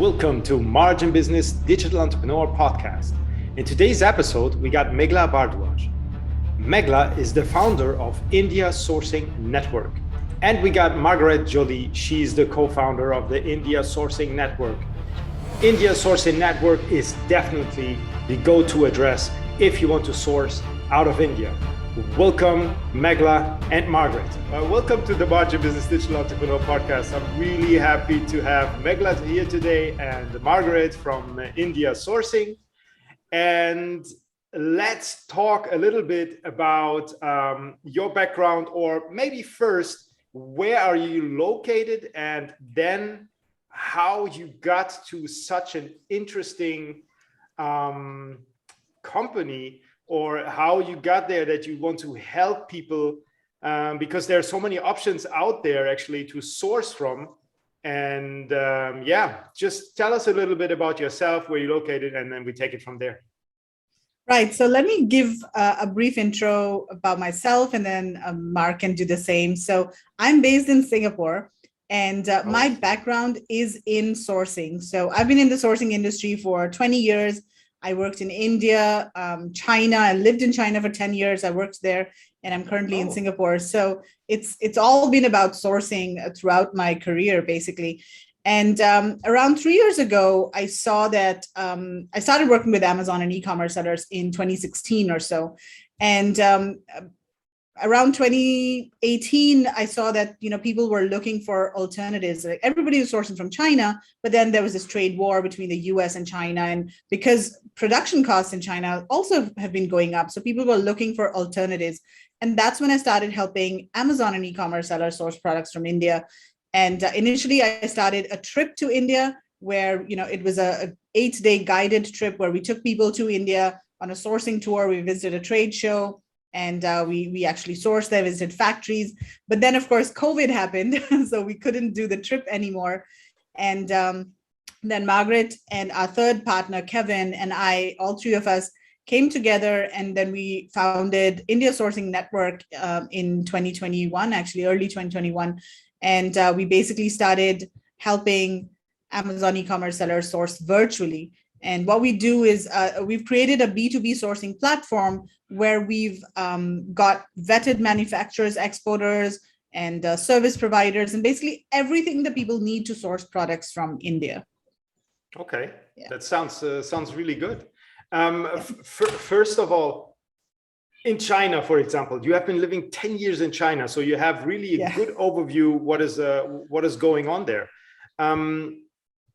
welcome to Margin Business Digital Entrepreneur Podcast. In today's episode, we got Meghla Bhardwaj. Meghla is the founder of India Sourcing Network. And we got Margaret Jolie. She's the co-founder of the India Sourcing Network. India Sourcing Network is definitely the go-to address if you want to source out of India. Welcome, Meghla and Margaret. Welcome to the Margin Business Digital Entrepreneur Podcast. I'm really happy to have Meghla here today and Margaret from India Sourcing. And let's talk a little bit about your background, or maybe first, where are you located, and then how you got to such an interesting company, or how you got there that you want to help people, because there are so many options out there actually to source from. And just tell us a little bit about yourself, where you're located, and then we take it from there. Right. So let me give a brief intro about myself, and then Mark can do the same. So I'm based in Singapore, and my background is in sourcing. So I've been in the sourcing industry for 20 years. I worked in India, China. I lived in China for 10 years. I worked there, and I'm currently in Singapore. So it's all been about sourcing throughout my career, basically. And around 3 years ago, I saw that I started working with Amazon and e-commerce sellers in 2016 or so. And around 2018, I saw that people were looking for alternatives. Like, everybody was sourcing from China, but then there was this trade war between the US and China. And because production costs in China also have been going up, so people were looking for alternatives. And that's when I started helping Amazon and e-commerce sellers source products from India. And initially, I started a trip to India where, it was a 8-day guided trip where we took people to India on a sourcing tour. We visited a trade show, and we actually sourced there, visited factories. But then, of course, COVID happened, so we couldn't do the trip anymore. And then Margaret and our third partner, Kevin, and I, all three of us, came together, and then we founded India Sourcing Network in 2021, actually early 2021. And we basically started helping Amazon e-commerce sellers source virtually. And what we do is we've created a B2B sourcing platform where we've got vetted manufacturers, exporters, and service providers, and basically everything that people need to source products from India. Okay, yeah. That sounds really good. First of all, in China, for example, you have been living 10 years in China, so you have really a good overview what is going on there.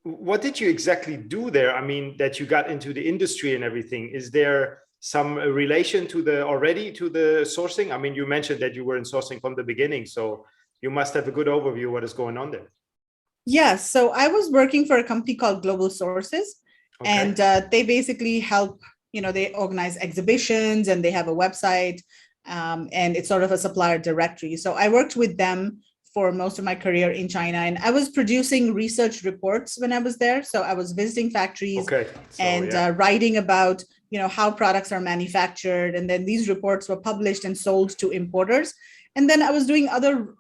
What did you exactly do there? I mean, that you got into the industry and everything. Is there some relation to the sourcing? I mean, you mentioned that you were in sourcing from the beginning, so you must have a good overview of what is going on there. Yes. So I was working for a company called Global Sources, and they basically help. They organize exhibitions, and they have a website, and it's sort of a supplier directory. So I worked with them for most of my career in China, and I was producing research reports when I was there. So I was visiting factories writing about, how products are manufactured. And then these reports were published and sold to importers. And then I was doing other,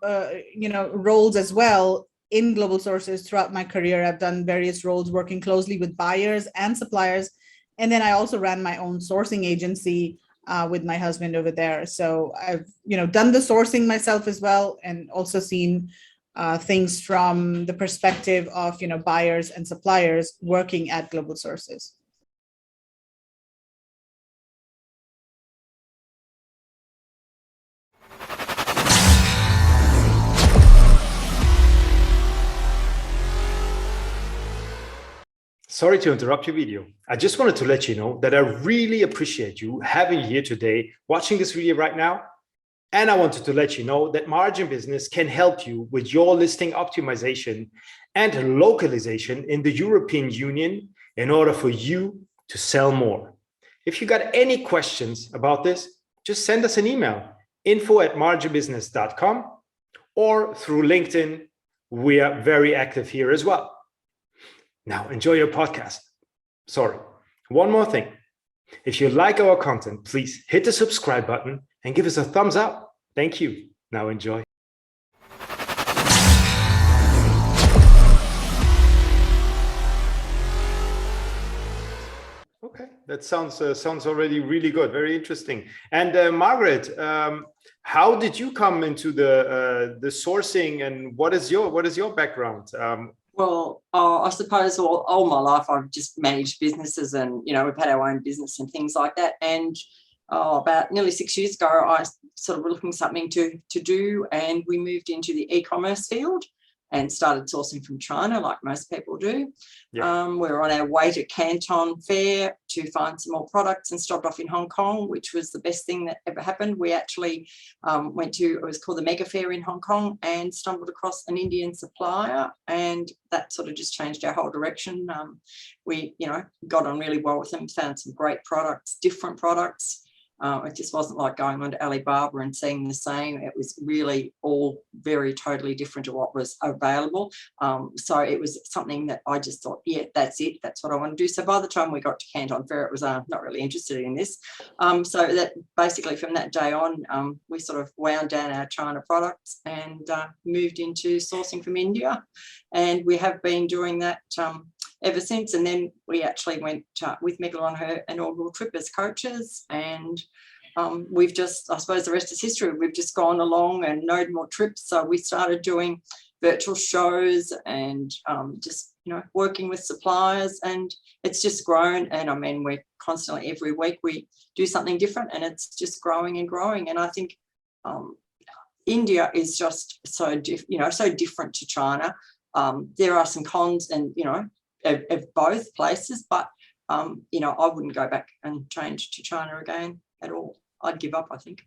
roles as well in Global Sources throughout my career. I've done various roles working closely with buyers and suppliers. And then I also ran my own sourcing agency with my husband over there. So I've, done the sourcing myself as well, and also seen things from the perspective of, buyers and suppliers working at Global Sources. Sorry to interrupt your video. I just wanted to let you know that I really appreciate you having you here today, watching this video right now. And I wanted to let you know that Margin Business can help you with your listing optimization and localization in the European Union in order for you to sell more. If you got any questions about this, just send us an email, info@marginbusiness.com, or through LinkedIn. We are very active here as well. Now, enjoy your podcast. Sorry, one more thing. If you like our content, please hit the subscribe button and give us a thumbs up. Thank you. Now enjoy. Okay, that sounds already really good, very interesting. And Margaret, how did you come into the sourcing, and what is your background? Well, I suppose all my life I've just managed businesses, and we've had our own business and things like that. And about nearly 6 years ago, I sort of were looking for something to do, and we moved into the e-commerce field and started sourcing from China, like most people do. Yeah. We were on our way to Canton Fair to find some more products, and stopped off in Hong Kong, which was the best thing that ever happened. We actually went to, it was called the Mega Fair in Hong Kong, and stumbled across an Indian supplier, and that sort of just changed our whole direction. We, got on really well with them, found some great products, different products. It just wasn't like going onto Alibaba and seeing the same. It was really all very totally different to what was available. So it was something that I just thought, yeah, that's it. That's what I want to do. So by the time we got to Canton Fair, it was not really interested in this. So that basically from that day on, we sort of wound down our China products and moved into sourcing from India. And we have been doing that ever since. And then we actually went with Meghla on her inaugural trip as coaches, and we've just, I suppose the rest is history. We've just gone along and known more trips. So we started doing virtual shows and just, working with suppliers, and it's just grown. And I mean, we're constantly, every week we do something different, and it's just growing and growing. And I think India is just so different to China. There are some cons and, of both places, but I wouldn't go back and change to China again at all. I'd give up, I think.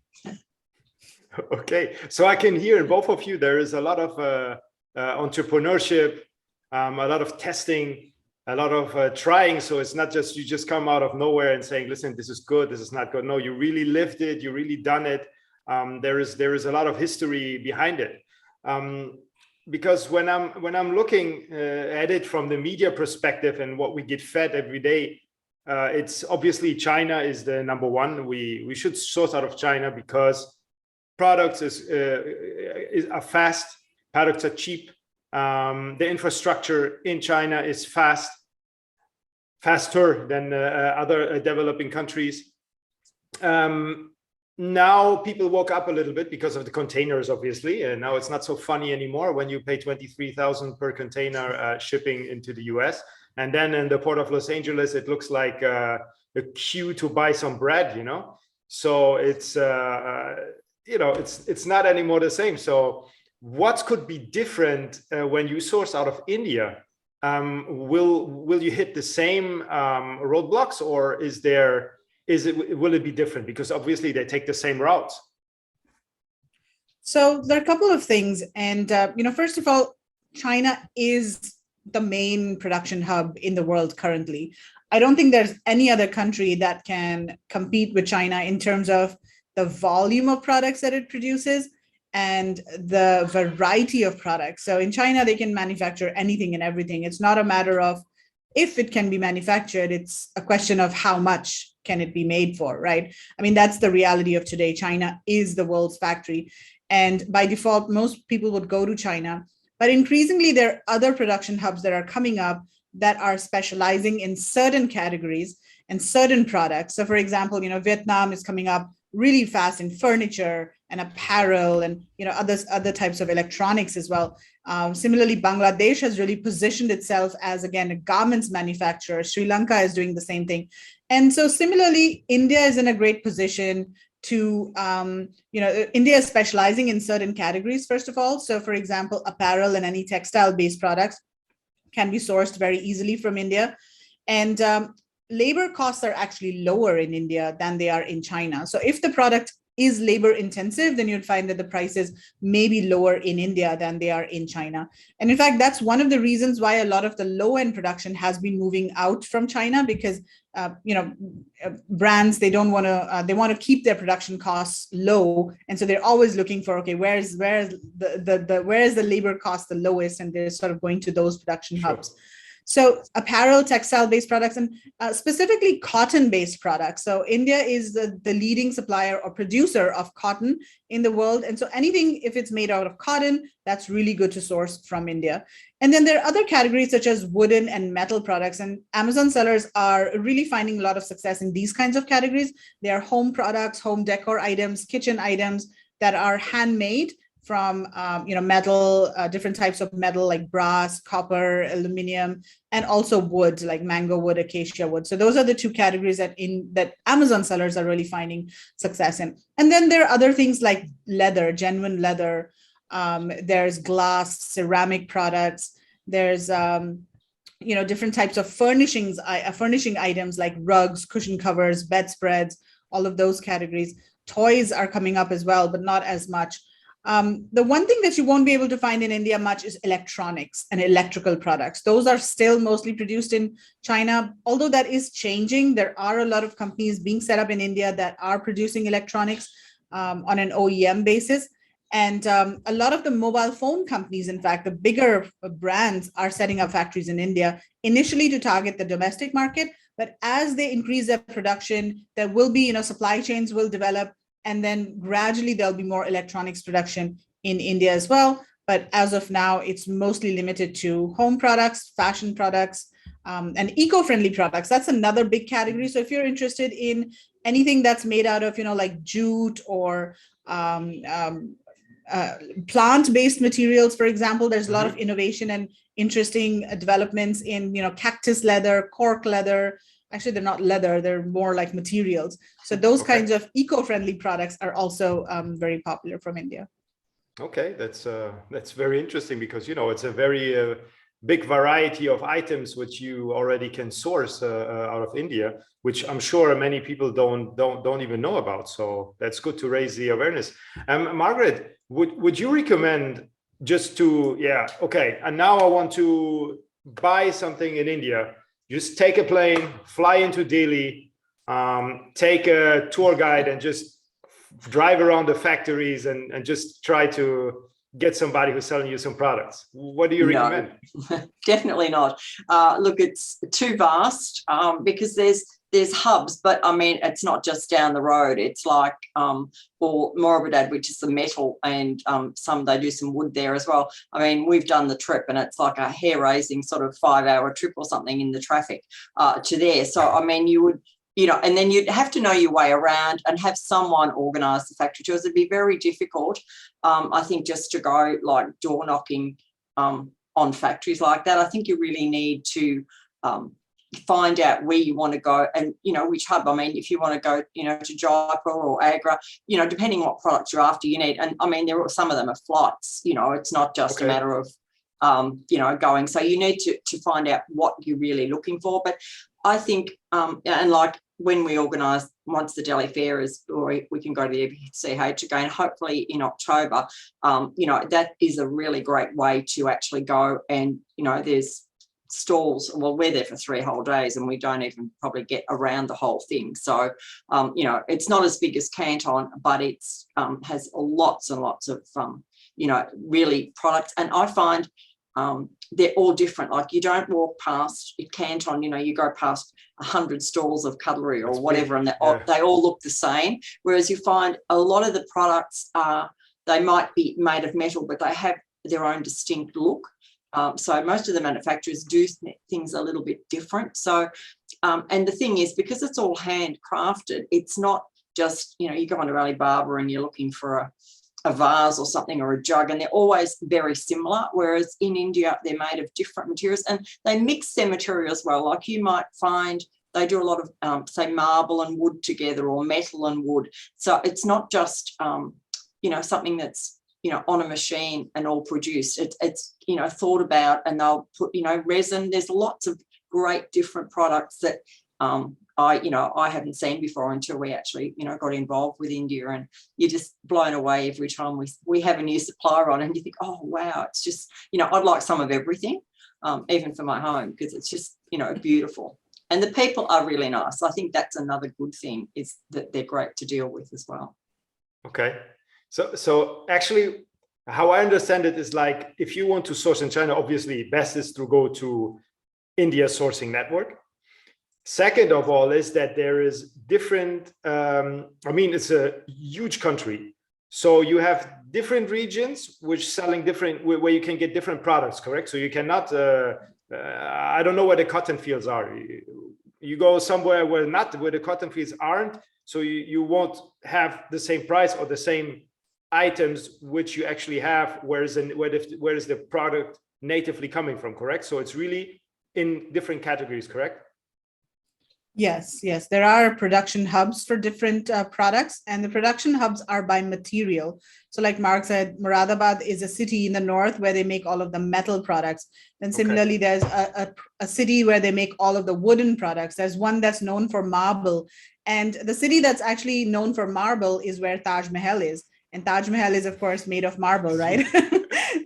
Okay, so I can hear in both of you there is a lot of entrepreneurship, a lot of testing, a lot of trying. So it's not just you just come out of nowhere and saying, listen, this is good, this is not good. No, you really lived it, you really done it. There is a lot of history behind it. Because when I'm looking at it from the media perspective and what we get fed every day, it's obviously China is the number one. We should source out of China because products are fast, products are cheap. The infrastructure in China is faster than other developing countries. Now people woke up a little bit because of the containers, obviously, and now it's not so funny anymore when you pay 23,000 per container shipping into the US, and then in the port of Los Angeles it looks like a queue to buy some bread, So it's it's not anymore the same. So what could be different when you source out of India? Will you hit the same roadblocks, or will it be different? Because obviously they take the same routes. So there are a couple of things. And, first of all, China is the main production hub in the world currently. I don't think there's any other country that can compete with China in terms of the volume of products that it produces and the variety of products. So in China, they can manufacture anything and everything. It's not a matter of if it can be manufactured, it's a question of how much can it be made for, right? I mean, that's the reality of today. China is the world's factory. And by default, most people would go to China. But increasingly, there are other production hubs that are coming up that are specializing in certain categories and certain products. So for example, Vietnam is coming up really fast in furniture and apparel and other types of electronics as well. Similarly, Bangladesh has really positioned itself as, again, a garments manufacturer. Sri Lanka is doing the same thing. And so similarly, India is in a great position to, India is specializing in certain categories, first of all. So for example, apparel and any textile-based products can be sourced very easily from India. And labor costs are actually lower in India than they are in China. So if the product is labor intensive, then you'd find that the prices may be lower in India than they are in China. And in fact, that's one of the reasons why a lot of the low end production has been moving out from China, because brands, they want to keep their production costs low, and so they're always looking for, okay, where is the labor cost the lowest, and they're sort of going to those production hubs. So apparel, textile-based products, and specifically cotton-based products. So India is the leading supplier or producer of cotton in the world. And so anything, if it's made out of cotton, that's really good to source from India. And then there are other categories such as wooden and metal products. And Amazon sellers are really finding a lot of success in these kinds of categories. They are home products, home decor items, kitchen items that are handmade from metal, different types of metal like brass, copper, aluminum, and also wood like mango wood, acacia wood. So those are the two categories that Amazon sellers are really finding success in. And then there are other things like leather, genuine leather. There's glass, ceramic products. There's different types of furnishing items like rugs, cushion covers, bedspreads, all of those categories. Toys are coming up as well, but not as much. The one thing that you won't be able to find in India much is electronics and electrical products. Those are still mostly produced in China, although that is changing. There are a lot of companies being set up in India that are producing electronics on an OEM basis. And a lot of the mobile phone companies, in fact, the bigger brands are setting up factories in India initially to target the domestic market. But as they increase their production, there will be, supply chains will develop. And then gradually there'll be more electronics production in India as well. But as of now, it's mostly limited to home products, fashion products, and eco-friendly products. That's another big category. So if you're interested in anything that's made out of, like jute or plant-based materials, for example, there's a lot of innovation and interesting developments in, cactus leather, cork leather. Actually, they're not leather, they're more like materials. So those kinds of eco-friendly products are also very popular from India. Okay, that's very interesting because, it's a very big variety of items which you already can source out of India, which I'm sure many people don't even know about. So that's good to raise the awareness. Margaret, would you recommend just to, and now I want to buy something in India, just take a plane, fly into Delhi, take a tour guide and just drive around the factories and just try to get somebody who's selling you some products. What do you recommend? Definitely not. Look, it's too vast because there's hubs, but I mean, it's not just down the road. It's like, or Moradabad, which is the metal, and they do some wood there as well. I mean, we've done the trip and it's like a hair-raising sort of 5-hour trip or something in the traffic to there. So, I mean, you would, and then you'd have to know your way around and have someone organise the factory tours. It'd be very difficult, I think, just to go like door knocking on factories like that. I think you really need to find out where you want to go and, which hub. I mean, if you want to go, to Jaipur or Agra, depending what products you're after, you need. And I mean, some of them are flights, it's not just a matter of, going. So you need to find out what you're really looking for. But I think, and like when we organise, once the Delhi Fair is, or we can go to the EBCH again, hopefully in October, that is a really great way to actually go and, there's stalls. Well, we're there for 3 whole days and we don't even probably get around the whole thing. So, it's not as big as Canton, but it's has lots and lots of, really products. And I find they're all different. Like you don't walk past Canton, you go past 100 stalls of cutlery or whatever, and they all look the same. Whereas you find a lot of the products they might be made of metal, but they have their own distinct look. So most of the manufacturers do things a little bit different. So, and the thing is, because it's all handcrafted, it's not just, you go onto Alibaba and you're looking for a vase or something or a jug, and they're always very similar. Whereas in India, they're made of different materials and they mix their materials well. Like you might find they do a lot of, say, marble and wood together or metal and wood. So it's not just, something that's, on a machine and all produced. It's thought about, and they'll put, resin. There's lots of great different products that I haven't seen before until we actually, got involved with India, and you're just blown away every time we have a new supplier on, and you think, oh, wow, it's just, I'd like some of everything, even for my home, because it's just, beautiful. And the people are really nice. I think that's another good thing, is that they're great to deal with as well. Okay. So actually, how I understand it is like, if you want to source in China, obviously best is to go to India sourcing network. Second of all is that there is different, it's a huge country. So you have different regions which selling different, where you can get different products, correct? So you cannot, I don't know where the cotton fields are. You go somewhere where the cotton fields aren't, so you won't have the same price or the same items which you actually have, where is the product natively coming from, correct? So it's really in different categories, correct? Yes, yes. There are production hubs for different products, and the production hubs are by material. So like Mark said, Moradabad is a city in the north where they make all of the metal products. Then similarly, there's a city where they make all of the wooden products. There's one that's known for marble. And the city that's actually known for marble is where Taj Mahal is. And Taj Mahal is, of course, made of marble, right?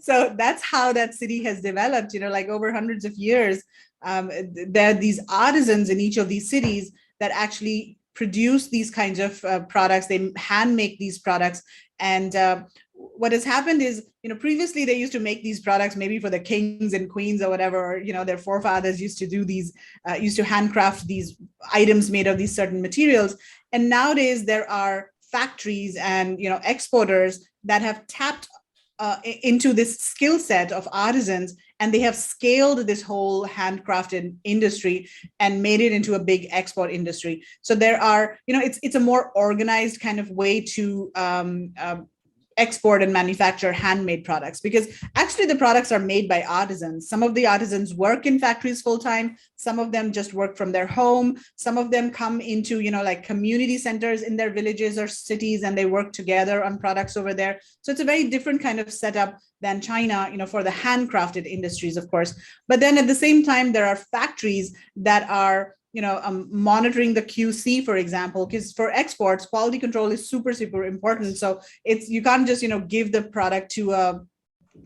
So that's how that city has developed, like over hundreds of years. There are these artisans in each of these cities that actually produce these kinds of products. They hand make these products. And what has happened is, previously they used to make these products maybe for the kings and queens or whatever, or, their forefathers used to do these, used to handcraft these items made of these certain materials. And nowadays there are factories and, exporters that have tapped into this skill set of artisans, and they have scaled this whole handcrafted industry and made it into a big export industry. So there are, it's a more organized kind of way to export and manufacture handmade products, because actually the products are made by artisans. Some of the artisans work in factories full time. Some of them just work from their home. Some of them come into, like community centers in their villages or cities, and they work together on products over there. So it's a very different kind of setup than China, for the handcrafted industries, of course. But then at the same time, there are factories that are monitoring the QC, for example, because for exports, quality control is super, super important. So you can't just, give the product to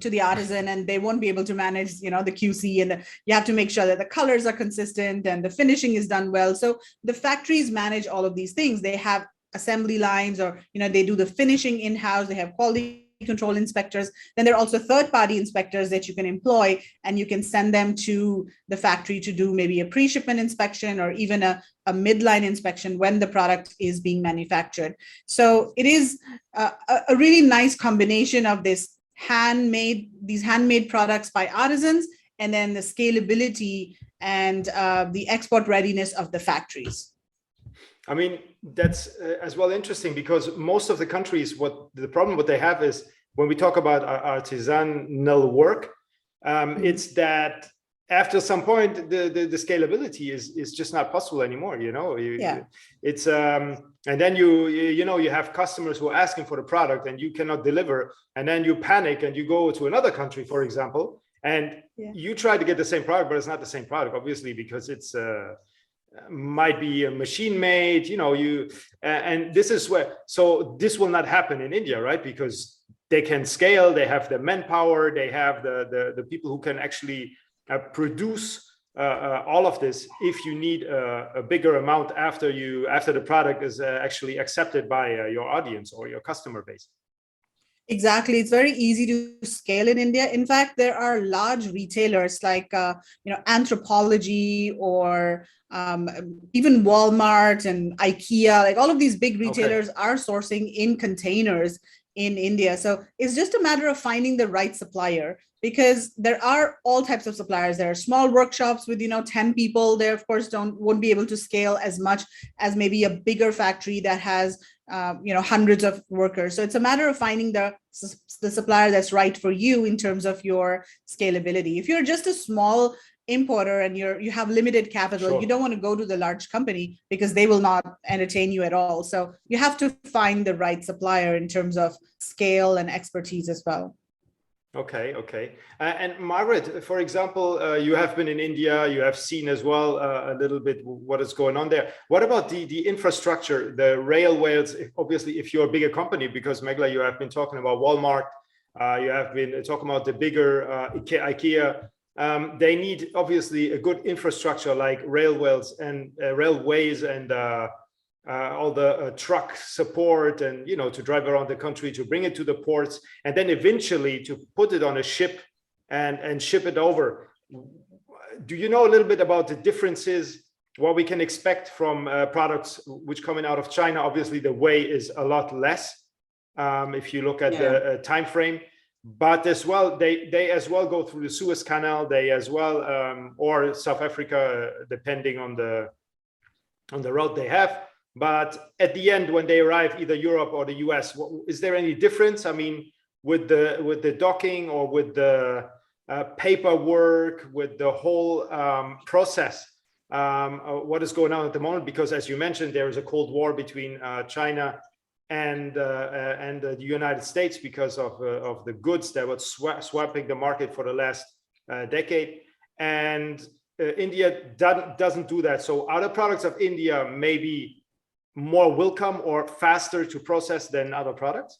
the artisan and they won't be able to manage, the QC, and you have to make sure that the colors are consistent and the finishing is done well. So the factories manage all of these things. They have assembly lines, or, they do the finishing in-house. They have quality control inspectors. Then there are also third-party inspectors that you can employ, and you can send them to the factory to do maybe a pre-shipment inspection or even a midline inspection when the product is being manufactured. So it is a really nice combination of these handmade products by artisans, and then the scalability and the export readiness of the factories. I mean, that's as well interesting, because most of the countries, what they have is, when we talk about artisanal work, it's that after some point, the scalability is just not possible anymore. It's and then you have customers who are asking for the product and you cannot deliver, and then you panic and you go to another country, for example, and you try to get the same product, but it's not the same product, obviously, because it's might be a machine made, and this is where, so this will not happen in India, right? Because they can scale, they have the manpower, they have the people who can actually produce all of this. If you need a bigger amount after the product is actually accepted by your audience or your customer base. Exactly. It's very easy to scale in India. In fact, there are large retailers like, Anthropology, or even Walmart and IKEA, like all of these big retailers are sourcing in containers in India. So it's just a matter of finding the right supplier, because there are all types of suppliers. There are small workshops with, 10 people. They, of course, won't be able to scale as much as maybe a bigger factory that has hundreds of workers. So it's a matter of finding the supplier that's right for you in terms of your scalability. If you're just a small importer and you have limited capital, you don't want to go to the large company because they will not entertain you at all. So you have to find the right supplier in terms of scale and expertise as well. Okay. And Margaret, for example, you have been in India, you have seen as well a little bit what is going on there. What about the infrastructure, the railways? Obviously, if you're a bigger company, because Meghla, you have been talking about Walmart, you have been talking about the bigger IKEA. They need obviously a good infrastructure like railways and all the truck support, and to drive around the country, to bring it to the ports, and then eventually to put it on a ship and ship it over. do you know a little bit about the differences, what we can expect from products which coming out of China? Obviously, the weight is a lot less if you look at the time frame, but as well, they as well go through the Suez Canal. They as well, or South Africa, depending on the route they have. But at the end, when they arrive, either Europe or the US, is there any difference? I mean, with the docking or with the paperwork, with the whole process, what is going on at the moment? Because as you mentioned, there is a Cold War between China and the United States because of the goods that was swapping the market for the last decade. And India doesn't do that. So are the products of India maybe more welcome or faster to process than other products?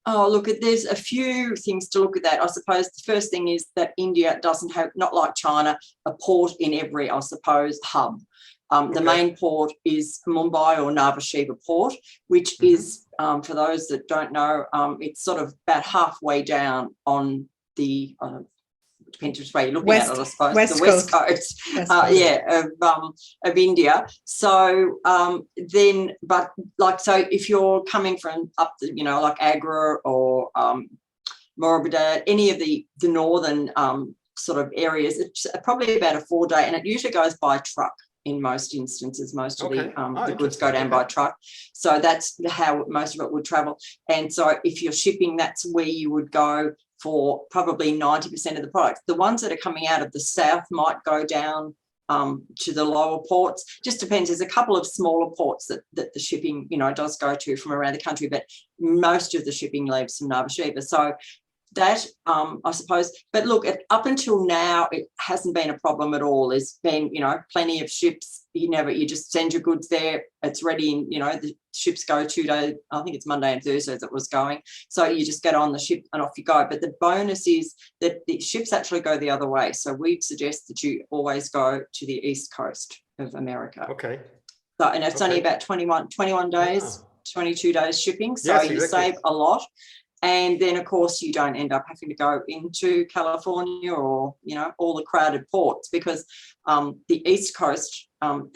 Oh, look, there's a few things to look at that. I suppose the first thing is that India doesn't have, not like China, a port in every, I suppose, hub. The main port is Mumbai or Nhava Sheva port, which is, for those that don't know, it's sort of about halfway down on the, depends which way you're looking at it, I suppose, the west coast, of India. So then, but like, so if you're coming from up the, you know, like Agra or Morabada, any of the northern sort of areas, it's probably about a 4-day, and it usually goes by truck. In most instances, most of the goods go down by truck. So that's how most of it would travel. And so if you're shipping, that's where you would go for probably 90% of the products. The ones that are coming out of the south might go down to the lower ports. Just depends. There's a couple of smaller ports that the shipping, you know, does go to from around the country, but most of the shipping leaves from Nhava Sheva. So that, I suppose, but look, up until now, it hasn't been a problem at all. There's been, you know, plenty of ships. You just send your goods there. It's ready, and, you know, the ships go 2 days. I think it's Monday and Thursday that was going. So you just get on the ship and off you go. But the bonus is that the ships actually go the other way. So we'd suggest that you always go to the east coast of America. Okay. So, and it's only about 21 days, 22 days shipping. So you save a lot. And then, of course, you don't end up having to go into California or, you know, all the crowded ports, because the East Coast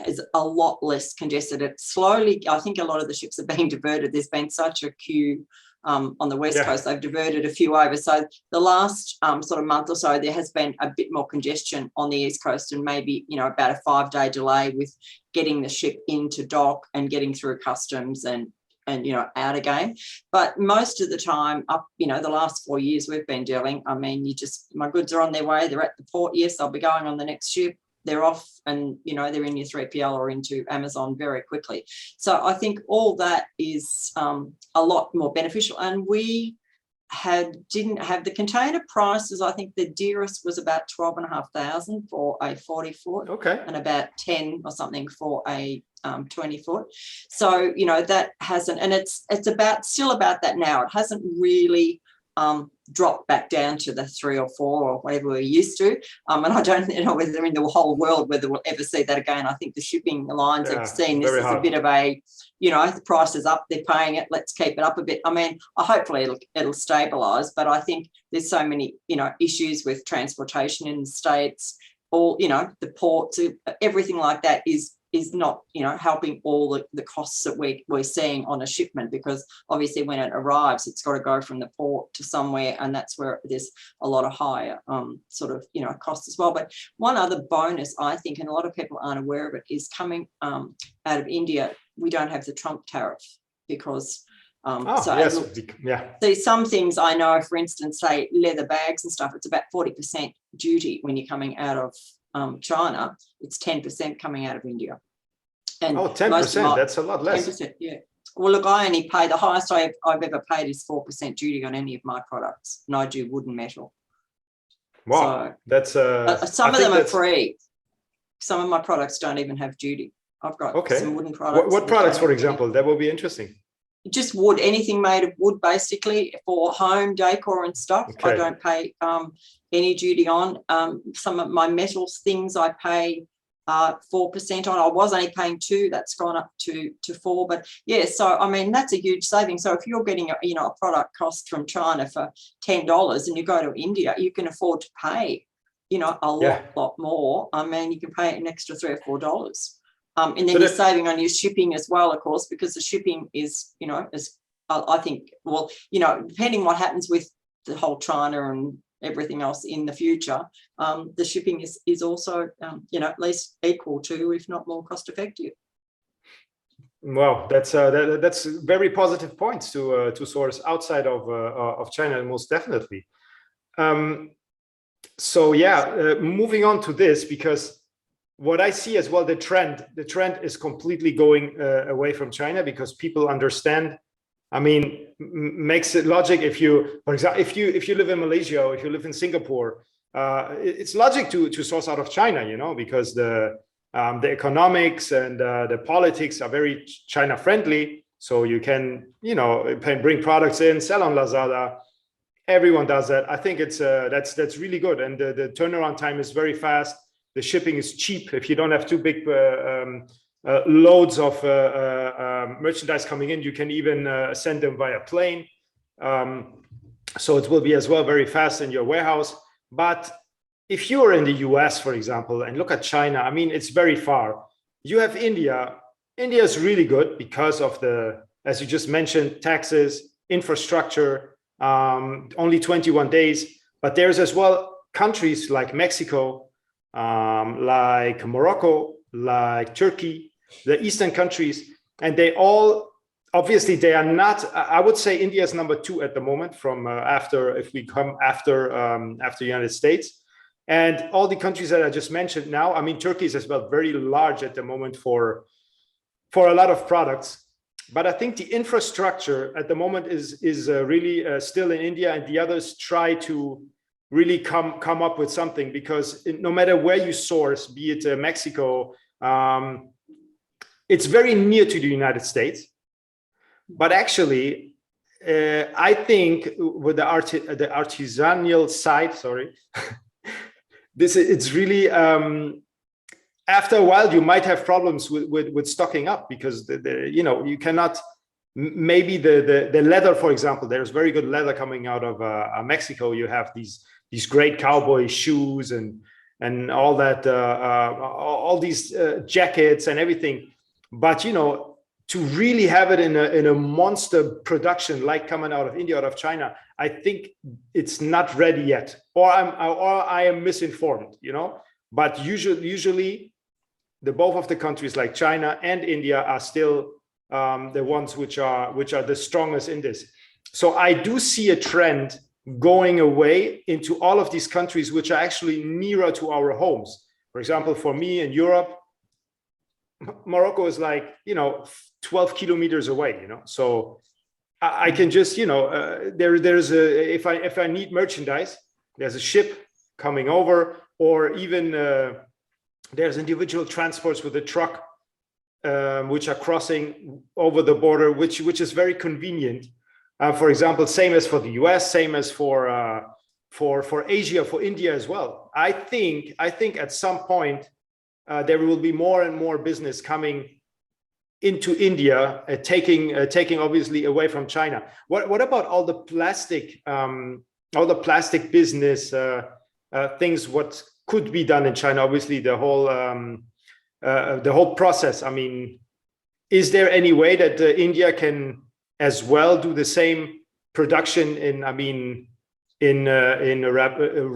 is a lot less congested. It's slowly, I think a lot of the ships are being diverted. There's been such a queue on the West Coast. They've diverted a few over. So the last sort of month or so, there has been a bit more congestion on the East Coast, and maybe, you know, about a 5-day delay with getting the ship into dock and getting through customs and you know, out again. But most of the time, up, you know, the last 4 years we've been dealing, I mean, my goods are on their way, they're at the port, yes, they'll be going on the next ship, they're off, and, you know, they're in your 3PL or into Amazon very quickly. So I think all that is a lot more beneficial. And we didn't have the container prices. I think the dearest was about 12,500 for a 40 foot, and about 10 or something for a 20 foot. So, you know, that hasn't, and it's still about that now. It hasn't really dropped back down to the 3 or 4 or whatever we're used to. And I don't know whether in the whole world whether we'll ever see that again. I think the shipping lines have seen this as a bit of a, you know, the price is up, they're paying it, let's keep it up a bit. I mean, hopefully it'll stabilise, but I think there's so many, you know, issues with transportation in the States, all, you know, the ports, everything like that is not, you know, helping all the costs that we're seeing on a shipment, because obviously when it arrives, it's got to go from the port to somewhere, and that's where there's a lot of higher sort of, you know, costs as well. But one other bonus, I think, and a lot of people aren't aware of it, is coming out of India, we don't have the Trump tariff, because see, some things I know, for instance, say leather bags and stuff, it's about 40% duty when you're coming out of China. It's 10% coming out of India. And 10%, that's a lot less. 10%, yeah. Well, look, I only pay, the highest I've ever paid is 4% duty on any of my products, and I do wood and metal. Wow, so, that's some of them are free. Some of my products don't even have duty. I've got some wooden products. What products, for example? That will be interesting. Just wood, anything made of wood, basically, for home decor and stuff. I don't pay any duty on. Some of my metals things I pay 4% on. I was only paying 2%. That's gone up to 4%. But yeah, so I mean that's a huge saving. So if you're getting a product cost from China for $10 and you go to India, you can afford to pay a lot more. I mean, you can pay an extra $3 or $4. And then you're saving on your shipping as well, of course, because the shipping is, is I think, well, depending what happens with the whole China and everything else in the future, the shipping is also, at least equal to, if not more cost effective. Wow, that's very positive points to source outside of China, most definitely. Moving on to this, because what I see as well, the trend is completely going away from China, because people understand. I mean, makes it logic if you, for example, if you live in Malaysia or if you live in Singapore, it's logic to source out of China, because the economics and the politics are very China friendly. So you can bring products in, sell on Lazada. Everyone does that. I think it's that's really good, and the turnaround time is very fast. The shipping is cheap if you don't have too big loads of merchandise coming in. You can even send them via plane, so it will be as well very fast in your warehouse. But if you are in the US, for example, and look at China, I mean, it's very far. You have India. India is really good because of the, as you just mentioned, taxes, infrastructure, only 21 days. But there's as well countries like Mexico, like Morocco, like Turkey, the Eastern countries, and they all, obviously they are not, I would say India is number 2 at the moment from if we come after the United States. And all the countries that I just mentioned now, I mean, Turkey is as well very large at the moment for a lot of products. But I think the infrastructure at the moment is really still in India, and the others try to really come up with something, because no matter where you source, be it Mexico, it's very near to the United States. But actually, I think with the artisanal side, it's really after a while you might have problems with stocking up, because you cannot, maybe the leather, for example, there's very good leather coming out of Mexico. You have these great cowboy shoes and all that, all these jackets and everything. But to really have it in a monster production like coming out of India, out of China, I think it's not ready yet, or I am misinformed, But usually, both of the countries like China and India are still the ones which are the strongest in this. So I do see a trend going away into all of these countries which are actually nearer to our homes. For example, for me in Europe, Morocco is like 12 kilometers away. So I can just there's if I need merchandise, there's a ship coming over, or even there's individual transports with a truck which are crossing over the border, which is very convenient. For example, same as for the US, same as for Asia, for India as well. I think at some point there will be more and more business coming into India, taking obviously away from China. What about all the plastic business things? What could be done in China? Obviously, the whole process. I mean, is there any way that India can as well do the same production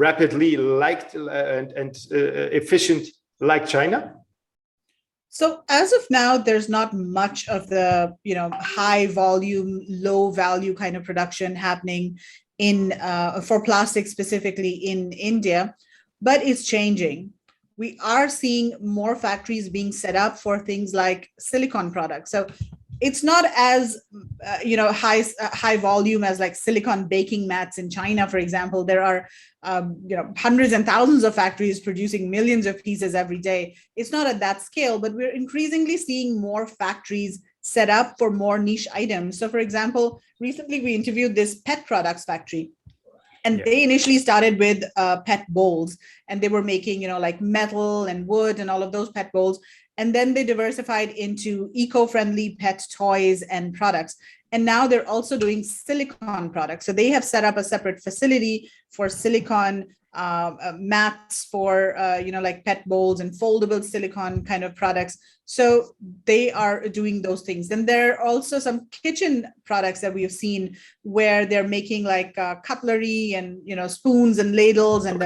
rapidly and efficient like China? So as of now, there's not much of the high volume, low value kind of production happening for plastic specifically in India, but it's changing. We are seeing more factories being set up for things like silicone products. So it's not as high volume as like silicone baking mats in China, for example. There are hundreds and thousands of factories producing millions of pieces every day. It's not at that scale, but we're increasingly seeing more factories set up for more niche items. So for example, recently we interviewed this pet products factory, and they initially started with pet bowls, and they were making like metal and wood and all of those pet bowls. And then they diversified into eco-friendly pet toys and products. And now they're also doing silicon products. So they have set up a separate facility for silicon mats for, like pet bowls and foldable silicon kind of products. So they are doing those things. Then there are also some kitchen products that we have seen where they're making like cutlery and, spoons and ladles, and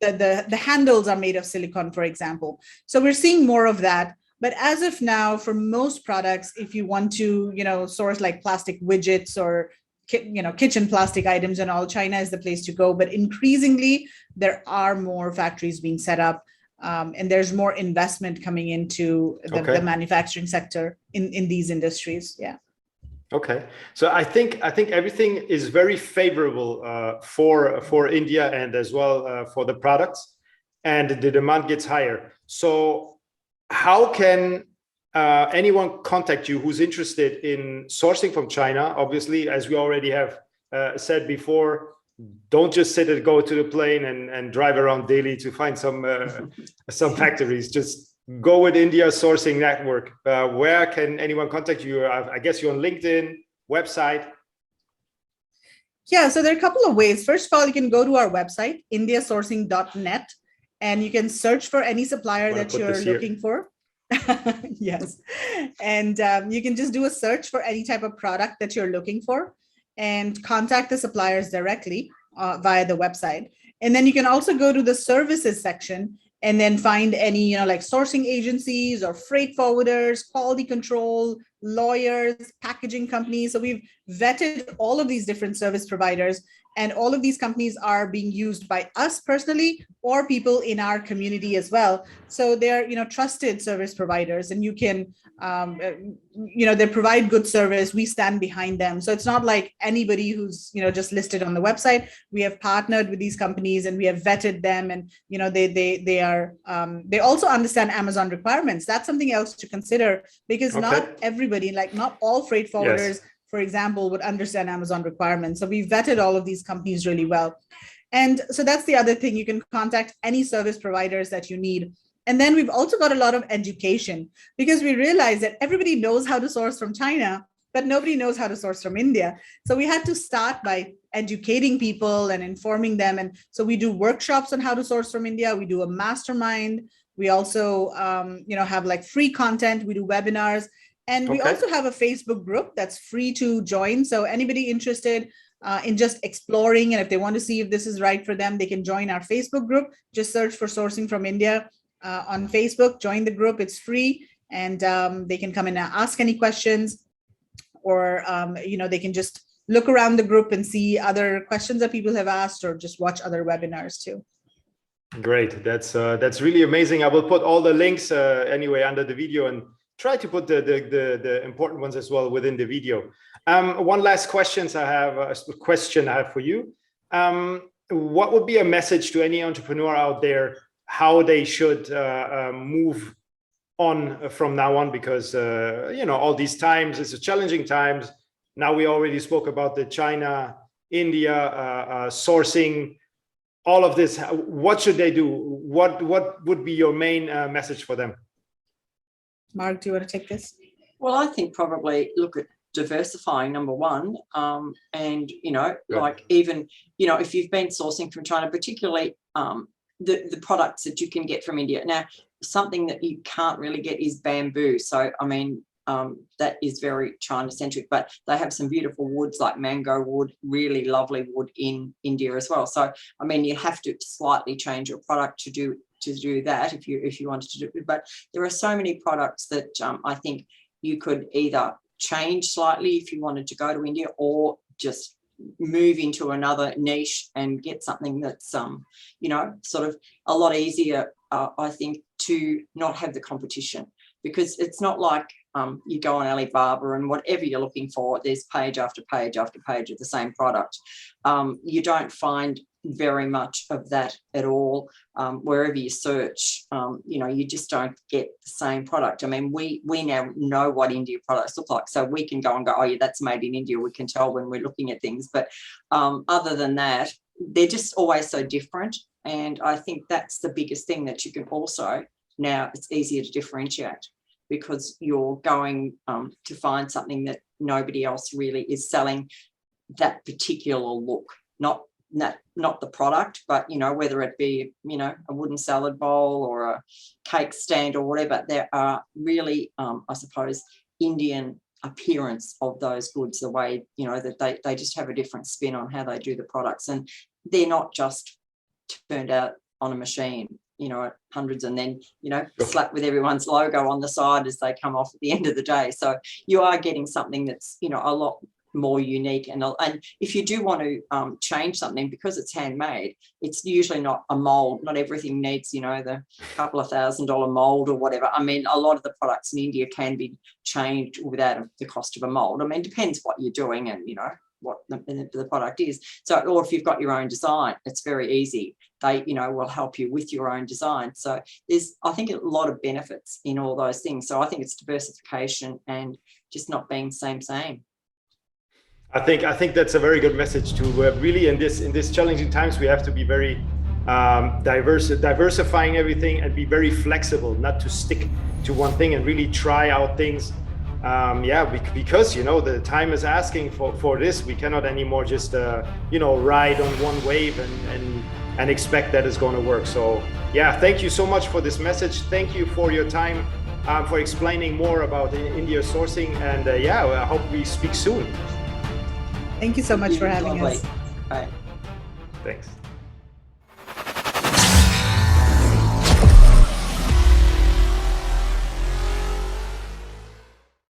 the handles are made of silicon, for example. So we're seeing more of that. But as of now, for most products, if you want to, source like plastic widgets or, kitchen plastic items and all, China is the place to go. But increasingly, there are more factories being set up, and there's more investment coming into the manufacturing sector in these industries. Yeah. Okay, so I think everything is very favorable for India and as well for the products, and the demand gets higher. So how can anyone contact you who's interested in sourcing from China? Obviously, as we already have said before, don't just sit and go to the plane and drive around daily to find some factories. Just go with India Sourcing Network. Where can anyone contact you? I guess you're on LinkedIn, website. Yeah, so there are a couple of ways. First of all, you can go to our website, indiasourcing.net, and you can search for any supplier that you're looking for. Yes. And you can just do a search for any type of product that you're looking for and contact the suppliers directly via the website. And then you can also go to the services section and then find any, like sourcing agencies or freight forwarders, quality control, lawyers, packaging companies. So we've vetted all of these different service providers, and all of these companies are being used by us personally or people in our community as well. So they're, trusted service providers, and you can, they provide good service. We stand behind them. So it's not like anybody who's, just listed on the website. We have partnered with these companies and we have vetted them, and, they also understand Amazon requirements. That's something else to consider, because not everybody, like not all freight forwarders, for example, would understand Amazon requirements. So we vetted all of these companies really well. And so that's the other thing. You can contact any service providers that you need. And then we've also got a lot of education, because we realize that everybody knows how to source from China, but nobody knows how to source from India. So we had to start by educating people and informing them. And so we do workshops on how to source from India. We do a mastermind. We also, have like free content. We do webinars. And we also have a Facebook group that's free to join. So anybody interested in just exploring, and if they want to see if this is right for them, they can join our Facebook group. Just search for Sourcing from India on Facebook, join the group. It's free, and they can come and ask any questions, or, they can just look around the group and see other questions that people have asked, or just watch other webinars too. Great. That's really amazing. I will put all the links anyway under the video, and try to put the important ones as well within the video. One last question I have for you. What would be a message to any entrepreneur out there, how they should move on from now on? Because, all these times, it's a challenging times. Now we already spoke about the China, India sourcing, all of this. What should they do? What would be your main message for them? Mark, do you want to take this? Well, I think probably look at diversifying, number one. And, like even, if you've been sourcing from China, particularly the products that you can get from India. Now, something that you can't really get is bamboo. So, I mean, that is very China-centric, but they have some beautiful woods like mango wood, really lovely wood in India as well. So, I mean, you have to slightly change your product to do that if you wanted to do it. But there are so many products that I think you could either change slightly if you wanted to go to India, or just move into another niche and get something that's sort of a lot easier, I think, to not have the competition. Because it's not like you go on Alibaba and whatever you're looking for, there's page after page after page of the same product. You don't find very much of that at all. Wherever you search, you just don't get the same product. I mean, we now know what India products look like, so we can go and go, oh yeah, that's made in India. We can tell when we're looking at things. But other than that, they're just always so different. And I think that's the biggest thing that you can also, now it's easier to differentiate. because you're going to find something that nobody else really is selling, that particular look, not the product, but whether it be a wooden salad bowl or a cake stand or whatever. There are really I suppose Indian appearance of those goods, the way that they just have a different spin on how they do the products, and they're not just turned out on a machine at hundreds and then slapped with everyone's logo on the side as they come off at the end of the day. So you are getting something that's a lot more unique, and if you do want to change something, because it's handmade, it's usually not a mold. Not everything needs the couple of $1,000 mold or whatever. I mean, a lot of the products in India can be changed without the cost of a mold. I mean, it depends what you're doing and what the product is. So, or if you've got your own design, it's very easy. They will help you with your own design. So there's, I think, a lot of benefits in all those things. So I think it's diversification and just not being same. I think that's a very good message to really in this challenging times, we have to be very diversifying everything and be very flexible, not to stick to one thing and really try out things. Because the time is asking for this. We cannot anymore just ride on one wave and expect that it's going to work. So thank you so much for this message. Thank you for your time, for explaining more about India sourcing, and I hope we speak soon. Thank you so much for having us. Bye. Thanks.